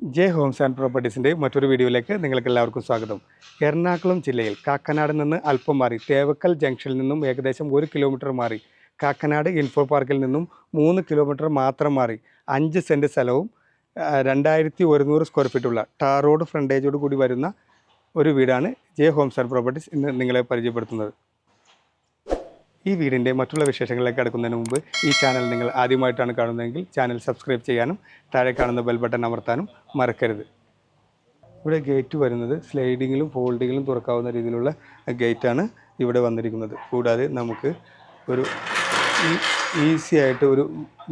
J Holmes and പ്രോപ്പർട്ടീസിൻ്റെ മറ്റൊരു വീഡിയോയിലേക്ക് നിങ്ങൾക്ക് എല്ലാവർക്കും സ്വാഗതം. എറണാകുളം ജില്ലയിൽ കാക്കനാട് നിന്ന് അല്പം മാറി തേവക്കൽ ജംഗ്ഷനിൽ നിന്നും ഏകദേശം 1 കിലോമീറ്റർ മാറി കാക്കനാട് ഇൻഫോ പാർക്കിൽ നിന്നും 3 കിലോമീറ്റർ മാത്രം മാറി 5 സെൻറ്റ് സ്ഥലവും 2100 സ്ക്വയർ ഫീറ്റുള്ള ടാർ റോഡ് ഫ്രണ്ടേജോട് കൂടി വരുന്ന ഒരു വീടാണ് ജെ ഹോംസ് ആൻഡ് പ്രോപ്പർട്ടീസ് ഇന്ന് നിങ്ങളെ പരിചയപ്പെടുത്തുന്നത്. ഈ വീടിൻ്റെ മറ്റുള്ള വിശേഷങ്ങളിലേക്ക് കടക്കുന്നതിന് മുമ്പ് ഈ ചാനൽ നിങ്ങൾ ആദ്യമായിട്ടാണ് കാണുന്നതെങ്കിൽ ചാനൽ സബ്സ്ക്രൈബ് ചെയ്യാനും താഴെ കാണുന്ന ബെൽ ബട്ടൺ അമർത്താനും മറക്കരുത്. ഇവിടെ ഗേറ്റ് വരുന്നത് സ്ലൈഡിങ്ങിലും ഫോൾഡിങ്ങിലും തുറക്കാവുന്ന രീതിയിലുള്ള ഗേറ്റാണ് ഇവിടെ വന്നിരിക്കുന്നത്. കൂടാതെ നമുക്ക് ഒരു ഈസി ആയിട്ട് ഒരു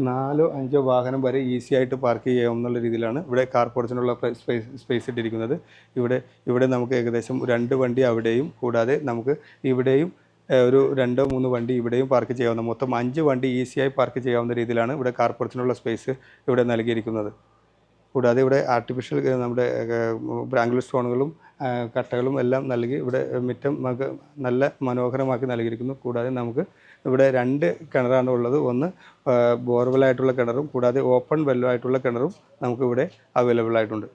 4-5 വാഹനം വരെ ഈസി ആയിട്ട് പാർക്ക് ചെയ്യാവുന്ന രീതിയിലാണ് ഇവിടെ കാർ പോർച്ചിനുള്ള സ്പേസ് ഇട്ടിരിക്കുന്നത്. ഇവിടെ നമുക്ക് ഏകദേശം 2 വണ്ടി അവിടെയും കൂടാതെ നമുക്ക് ഇവിടെയും ഒരു 2-3 വണ്ടി ഇവിടെയും പാർക്ക് ചെയ്യാവുന്ന മൊത്തം 5 വണ്ടി ഈസിയായി പാർക്ക് ചെയ്യാവുന്ന രീതിയിലാണ് ഇവിടെ കാർ പോർച്ചിനുള്ള സ്പേസ് ഇവിടെ നൽകിയിരിക്കുന്നത്. കൂടാതെ ഇവിടെ ആർട്ടിഫിഷ്യൽ നമ്മുടെ ബ്രാങ്കുലർ സ്റ്റോണുകളും കട്ടകളും എല്ലാം നൽകി ഇവിടെ മുറ്റം നമുക്ക് നല്ല മനോഹരമാക്കി നൽകിയിരിക്കുന്നു. കൂടാതെ നമുക്ക് ഇവിടെ 2 കിണറാണ് ഉള്ളത്. ഒന്ന് ബോർവെല്ലായിട്ടുള്ള കിണറും കൂടാതെ ഓപ്പൺ വെല്ലമായിട്ടുള്ള കിണറും നമുക്കിവിടെ അവൈലബിൾ ആയിട്ടുണ്ട്.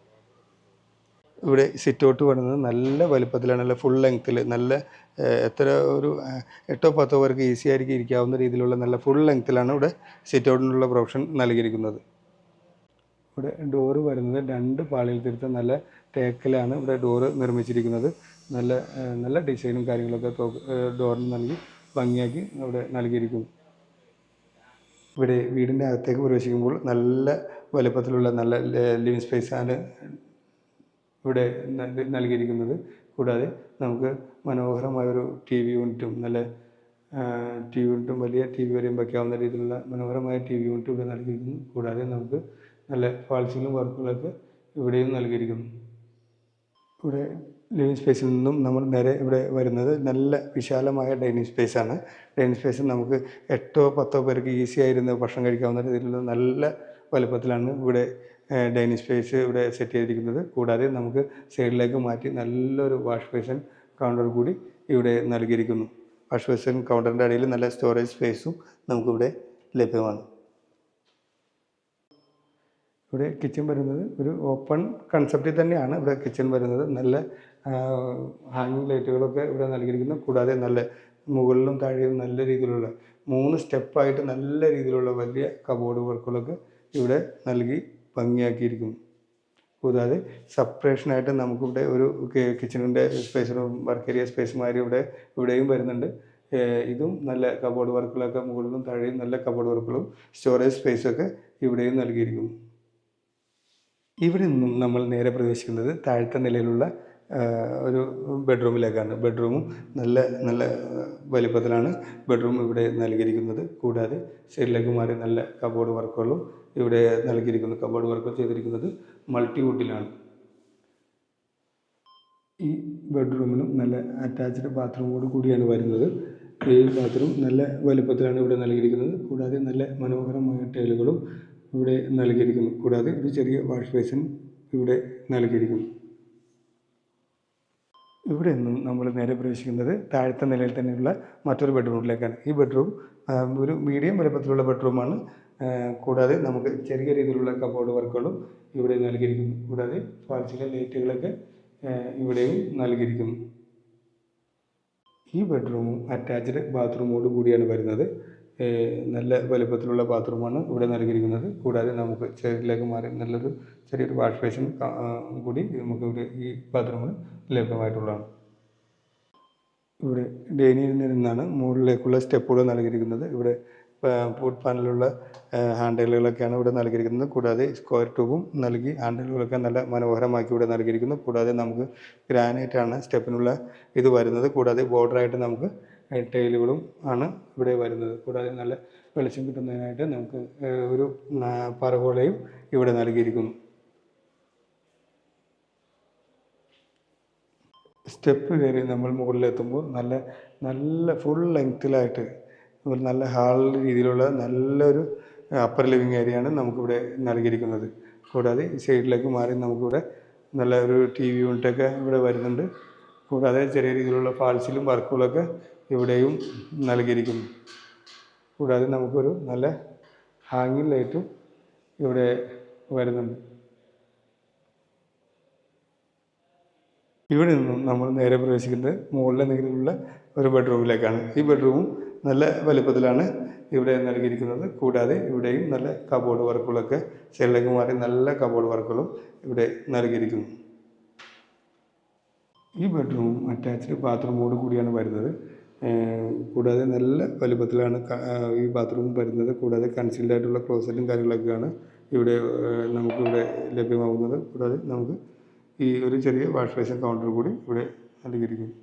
ഇവിടെ സിറ്റ് ഔട്ട് വരുന്നത് നല്ല വലുപ്പത്തിലാണ്, നല്ല ഫുൾ ലെങ്ത്തിൽ, നല്ല എത്ര ഒരു 8-10 പേർക്ക് ഈസി ആയിരിക്കും ഇരിക്കാവുന്ന രീതിയിലുള്ള നല്ല ഫുൾ ലെങ്ത്തിലാണ് ഇവിടെ സിറ്റ് ഔട്ടിനുള്ള പ്രൊവിഷൻ നൽകിയിരിക്കുന്നത്. ഇവിടെ ഡോറ് വരുന്നത് 2 പാളിയിൽ തിരുത്ത നല്ല തേക്കിലാണ് ഇവിടെ ഡോറ് നിർമ്മിച്ചിരിക്കുന്നത്. നല്ല ഡിസൈനും കാര്യങ്ങളൊക്കെ ഡോറിന് നൽകി ഭംഗിയാക്കി ഇവിടെ നൽകിയിരിക്കുന്നു. ഇവിടെ വീടിൻ്റെ അകത്തേക്ക് പ്രവേശിക്കുമ്പോൾ നല്ല വലുപ്പത്തിലുള്ള നല്ല ലിവിങ് സ്പേസാണ് ഇവിടെ നൽകിയിരിക്കുന്നത്. കൂടാതെ നമുക്ക് മനോഹരമായൊരു TV യൂണിറ്റും വലിയ TV വരെയും വയ്ക്കാവുന്ന രീതിയിലുള്ള മനോഹരമായ TV യൂണിറ്റ് ഇവിടെ നൽകിയിരിക്കുന്നു. കൂടാതെ നമുക്ക് നല്ല ഫാൾസിലും വർക്കുകളൊക്കെ ഇവിടെയും നൽകിയിരിക്കുന്നു. ഇവിടെ ലിവിങ് സ്പേസിൽ നിന്നും നമ്മൾ നേരെ ഇവിടെ വരുന്നത് നല്ല വിശാലമായ ഡൈനിങ് സ്പേസാണ്. ഡൈനിങ് സ്പേസിൽ നമുക്ക് 8-10 പേർക്ക് ഈസി ആയിരുന്ന് ഭക്ഷണം കഴിക്കാവുന്ന രീതിയിലുള്ള നല്ല വലുപ്പത്തിലാണ് ഇവിടെ ഡൈനിങ് സ്പേസ് ഇവിടെ സെറ്റ് ചെയ്തിരിക്കുന്നത്. കൂടാതെ നമുക്ക് സൈഡിലേക്ക് മാറ്റി നല്ലൊരു വാഷ് ബേസിൻ കൗണ്ടർ കൂടി ഇവിടെ നൽകിയിരിക്കുന്നു. വാഷ് ബേസിൻ കൗണ്ടറിൻ്റെ അടിയിൽ നല്ല സ്റ്റോറേജ് സ്പേസും നമുക്കിവിടെ ലഭ്യമാണ്. ഇവിടെ കിച്ചൺ വരുന്നത് ഒരു ഓപ്പൺ കൺസെപ്റ്റിൽ തന്നെയാണ് ഇവിടെ കിച്ചൺ വരുന്നത്. നല്ല ഹാങ്ങിങ് ലൈറ്റുകളൊക്കെ ഇവിടെ നൽകിയിരിക്കുന്നു. കൂടാതെ നല്ല മുകളിലും താഴെയും നല്ല രീതിയിലുള്ള 3 സ്റ്റെപ്പായിട്ട് നല്ല രീതിയിലുള്ള വലിയ കബോർഡ് വർക്കുകളൊക്കെ ഇവിടെ നൽകി ഭംഗിയാക്കിയിരിക്കുന്നു. കൂടാതെ സെപ്പറേഷനായിട്ട് നമുക്കിവിടെ ഒരു കിച്ചണിൻ്റെ സ്പേസ്, വർക്ക് ഏരിയ സ്പേസ് മാതിരി ഇവിടെയും വരുന്നുണ്ട്. ഇതും നല്ല കബോർഡ് വർക്കുകളൊക്കെ മുകളിലും താഴെയും നല്ല കബോർഡ് വർക്കുകളും സ്റ്റോറേജ് സ്പേസൊക്കെ ഇവിടെയും നൽകിയിരിക്കുന്നു. ഇവിടെ നിന്നും നമ്മൾ നേരെ പ്രവേശിക്കുന്നത് താഴത്തെ നിലയിലുള്ള ഒരു ബെഡ്റൂമിലേക്കാണ്. ബെഡ്റൂമും നല്ല വലിപ്പത്തിലാണ് ബെഡ്റൂം ഇവിടെ നൽകിയിരിക്കുന്നത്. കൂടാതെ സൈഡിലേക്ക് മാറി നല്ല കബോർഡ് വർക്കുകളും ഇവിടെ നൽകിയിരിക്കുന്നു. കബോർഡ് വർക്കുകൾ ചെയ്തിരിക്കുന്നത് മൾട്ടിവുഡിലാണ്. ഈ ബെഡ്റൂമിനും നല്ല അറ്റാച്ച്ഡ് ബാത്റൂമോട് കൂടിയാണ് വരുന്നത്. ഈ ബാത്റൂം നല്ല വലുപ്പത്തിലാണ് ഇവിടെ നൽകിയിരിക്കുന്നത്. കൂടാതെ നല്ല മനോഹരമായ ടൈലുകളും ഇവിടെ നൽകിയിരിക്കുന്നു. കൂടാതെ ഒരു ചെറിയ വാഷ് ബേസിൻ ഇവിടെ നൽകിയിരിക്കുന്നു. ഇവിടെ നിന്നും നമ്മൾ നേരെ പ്രവേശിക്കുന്നത് താഴത്തെ നിലയിൽ തന്നെയുള്ള മറ്റൊരു ബെഡ്റൂമിലേക്കാണ്. ഈ ബെഡ്റൂം ഒരു മീഡിയം വലുപ്പത്തിലുള്ള ബെഡ്റൂമാണ്. കൂടാതെ നമുക്ക് ചെറിയ രീതിയിലുള്ള കബോർഡ് വർക്കുകളും ഇവിടെ നൽകിയിരിക്കുന്നു. കൂടാതെ ഫാൾസിലെ ലൈറ്റുകളൊക്കെ ഇവിടെയും നൽകിയിരിക്കുന്നു. ഈ ബെഡ്റൂമും അറ്റാച്ച്ഡ് ബാത്റൂമോട് കൂടിയാണ് വരുന്നത്. നല്ല വലുപ്പത്തിലുള്ള ബാത്റൂമാണ് ഇവിടെ നൽകിയിരിക്കുന്നത്. കൂടാതെ നമുക്ക് സൈഡിലേക്ക് മാറി നല്ലൊരു ചെറിയൊരു വാഷ് ബേസിൻ കൂടി നമുക്ക് ഇവിടെ ഈ ബാത്റൂമിൽ ലഭ്യമായിട്ടുള്ളതാണ്. ഇവിടെ ഡൈനിങ്ങിൽ നിന്നാണ് മുകളിലേക്കുള്ള സ്റ്റെപ്പുകൾ നൽകിയിരിക്കുന്നത്. ഇവിടെ ഫുഡ് പാനലുള്ള ഹാൻഡിലുകളൊക്കെയാണ് ഇവിടെ നൽകിയിരിക്കുന്നത്. കൂടാതെ സ്ക്വയർ ട്യൂബും നൽകി ഹാൻഡിലുകളൊക്കെ നല്ല മനോഹരമാക്കി ഇവിടെ നൽകിയിരിക്കുന്നു. കൂടാതെ നമുക്ക് ഗ്രാനൈറ്റാണ് സ്റ്റെപ്പിനുള്ള ഇത് വരുന്നത്. കൂടാതെ ബോർഡറായിട്ട് നമുക്ക് ടൈലുകളും ആണ് ഇവിടെ വരുന്നത്. കൂടാതെ നല്ല വെളിച്ചം കിട്ടുന്നതിനായിട്ട് നമുക്ക് ഒരു പർഗോളയും ഇവിടെ നൽകിയിരിക്കുന്നു. സ്റ്റെപ്പ് കയറി നമ്മൾ മുകളിലെത്തുമ്പോൾ നല്ല ഫുൾ ലെങ്ത്തിലായിട്ട് നല്ല ഹാൾ രീതിയിലുള്ള നല്ലൊരു അപ്പർ ലിവിങ് ഏരിയയാണ് നമുക്കിവിടെ നൽകിയിരിക്കുന്നത്. കൂടാതെ സൈഡിലേക്ക് മാറി നമുക്കിവിടെ നല്ല ഒരു TV യൂണിറ്റൊക്കെ ഇവിടെ വരുന്നുണ്ട്. കൂടാതെ ചെറിയ രീതിയിലുള്ള ഫാൾസിലും വർക്കുകളൊക്കെ ഇവിടെയും നൽകിയിരിക്കുന്നു. കൂടാതെ നമുക്കൊരു നല്ല ഹാങ്ങിങ് ലൈറ്റും ഇവിടെ വരുന്നുണ്ട്. ഇവിടെ നിന്നും നമ്മൾ നേരെ പ്രവേശിക്കുന്നത് മുകളിലെ നിലയിലുള്ള ഒരു ബെഡ്റൂമിലേക്കാണ്. ഈ ബെഡ്റൂമും നല്ല വലുപ്പത്തിലാണ് ഇവിടെ നൽകിയിരിക്കുന്നത്. കൂടാതെ ഇവിടെയും നല്ല കബോർഡ് വർക്കുകളൊക്കെ സൈഡിലേക്ക് മാറി നല്ല കബോർഡ് വർക്കുകളും ഇവിടെ നൽകിയിരിക്കുന്നു. ഈ ബെഡ്റൂമും അറ്റാച്ച്ഡ് ബാത്റൂമോട് കൂടിയാണ് വരുന്നത്. കൂടാതെ നല്ല വലുപ്പത്തിലാണ് ഈ ബാത്റൂം വരുന്നത്. കൂടാതെ കൺസീൽഡ് ആയിട്ടുള്ള ക്ലോസറ്റും കാര്യങ്ങളൊക്കെയാണ് ഇവിടെ നമുക്കിവിടെ ലഭ്യമാകുന്നത്. കൂടാതെ നമുക്ക് ഈ ഒരു ചെറിയ വാഷ് ബേസിൻ കൗണ്ടർ കൂടി ഇവിടെ നൽകിയിരിക്കുന്നു.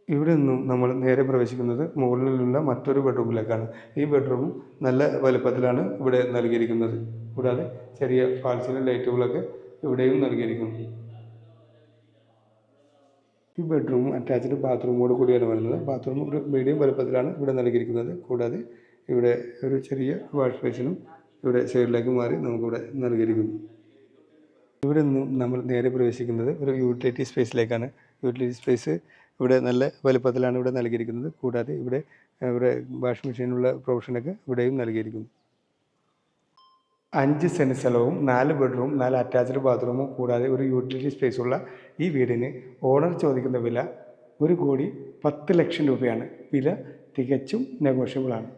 ഇവിടെ നിന്നും നമ്മൾ നേരെ പ്രവേശിക്കുന്നത് മുകളിലുള്ള മറ്റൊരു ബെഡ്റൂമിലേക്കാണ്. ഈ ബെഡ്റൂമും നല്ല വലുപ്പത്തിലാണ് ഇവിടെ നൽകിയിരിക്കുന്നത്. കൂടാതെ ചെറിയ ഫാൾ ലൈറ്റുകളൊക്കെ ഇവിടെയും നൽകിയിരിക്കുന്നു. ഈ ബെഡ്റൂമും അറ്റാച്ച്ഡ് ബാത്റൂമോട് കൂടിയാണ് വരുന്നത്. ബാത്റൂം ഒരു മീഡിയം വലുപ്പത്തിലാണ് ഇവിടെ നൽകിയിരിക്കുന്നത്. കൂടാതെ ഇവിടെ ഒരു ചെറിയ വാഷ് ബേസിനും ഇവിടെ സൈഡിലേക്ക് മാറി നമുക്കിവിടെ നൽകിയിരിക്കുന്നു. ഇവിടെ നിന്നും നമ്മൾ നേരെ പ്രവേശിക്കുന്നത് ഒരു യൂട്ടിലിറ്റി സ്പേസിലേക്കാണ്. യൂട്ടിലിറ്റി സ്പേസ് ഇവിടെ നല്ല വലുപ്പത്തിലാണ് ഇവിടെ നൽകിയിരിക്കുന്നത്. കൂടാതെ ഇവിടെ വാഷിംഗ് മെഷീനുള്ള പ്രൊവിഷനൊക്കെ ഇവിടെയും നൽകിയിരിക്കുന്നു. 5 സെൻറ്റ് സ്ഥലവും 4 ബെഡ്റൂം 4 അറ്റാച്ച്ഡ് ബാത്റൂമും കൂടാതെ ഒരു യൂട്ടിലിറ്റി സ്പേസുള്ള ഈ വീടിന് ഓണർ ചോദിക്കുന്ന വില 1,10,00,000 രൂപയാണ്. വില തികച്ചും നെഗോഷ്യബിളാണ്.